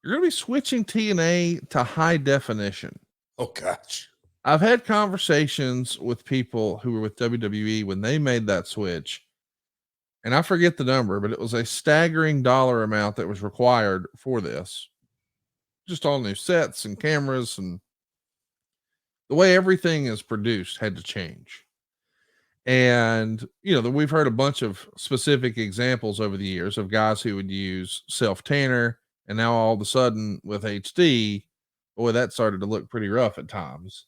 You're going to be switching TNA to high definition. Oh gosh. I've had conversations with people who were with WWE when they made that switch, and I forget the number, but it was a staggering dollar amount that was required for this. Just all new sets and cameras, and the way everything is produced had to change. And, we've heard a bunch of specific examples over the years of guys who would use self tanner, and now all of a sudden with HD, boy, that started to look pretty rough at times.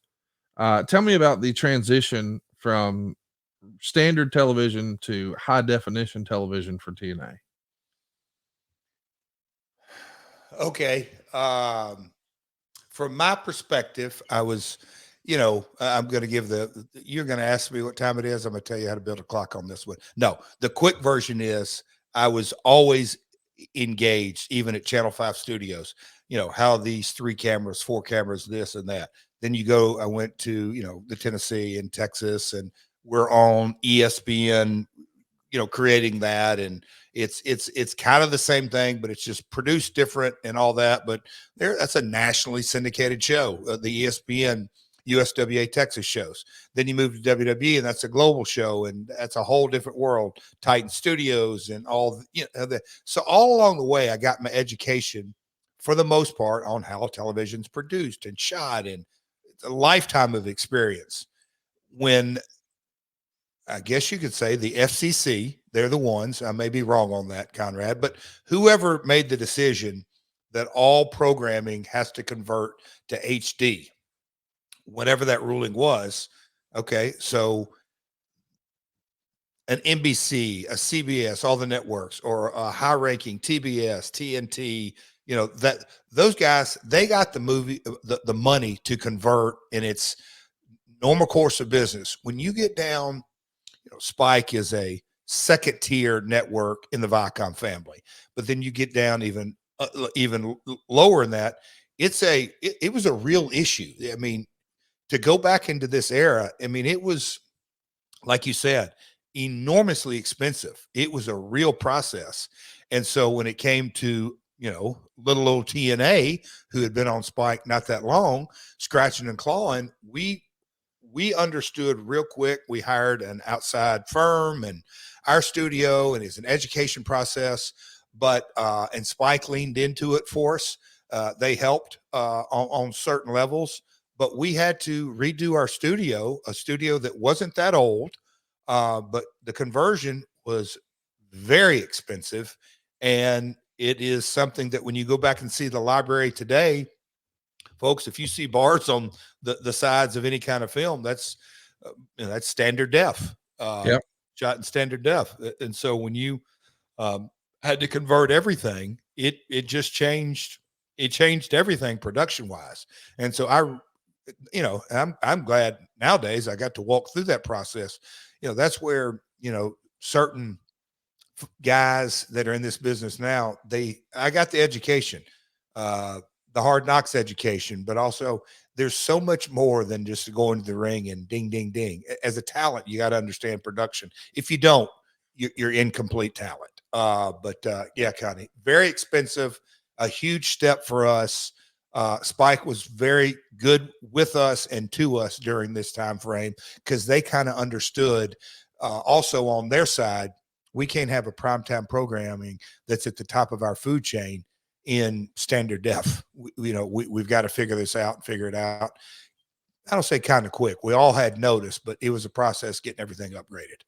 Tell me about the transition from standard television to high definition television for TNA. Okay. From my perspective, I was, I'm going to give you're going to ask me what time it is. I'm going to tell you how to build a clock on this one. No, the quick version is I was always engaged, even at Channel 5 Studios, how these 3 cameras, 4 cameras, this and that. Then I went to, the Tennessee and Texas, and we're on ESPN, creating that. And it's kind of the same thing, but it's just produced different and all that. But that's a nationally syndicated show, the ESPN USWA Texas shows. Then you move to WWE, and that's a global show, and that's a whole different world. Titan Studios and all, so all along the way, I got my education for the most part on how television's produced and shot, and it's a lifetime of experience. When I guess you could say the FCC, they're the ones, I may be wrong on that, Conrad, but whoever made the decision that all programming has to convert to HD, whatever that ruling was. Okay. So an NBC, a CBS, all the networks, or a high ranking TBS, TNT, that those guys, they got the money to convert in its normal course of business. When you get down, Spike is a second tier network in the Viacom family, but then you get down even lower than that. It was a real issue. I mean, to go back into this era, I mean, it was, like you said, enormously expensive. It was a real process. And so when it came to, little old TNA, who had been on Spike not that long, scratching and clawing, we understood real quick. We hired an outside firm and our studio, and it's an education process, but and Spike leaned into it for us. They helped on certain levels, but we had to redo our studio, a studio that wasn't that old, but the conversion was very expensive. And it is something that when you go back and see the library today, folks, if you see bars on the sides of any kind of film, that's standard def, Yep. shot in standard def. And so when you had to convert everything, it just changed. It changed everything production wise. And so I'm glad nowadays I got to walk through that process. That's where, certain guys that are in this business now, I got the education, the hard knocks education, but also there's so much more than just going to the ring and ding, ding, ding. As a talent, you got to understand production. If you don't, you're incomplete talent. Yeah, Connie, very expensive, a huge step for us. Spike was very good with us and to us during this time frame, because they kind of understood also on their side, we can't have a primetime programming that's at the top of our food chain in standard def. We've got to figure this out and figure it out. I don't say kind of quick. We all had notice, but it was a process getting everything upgraded.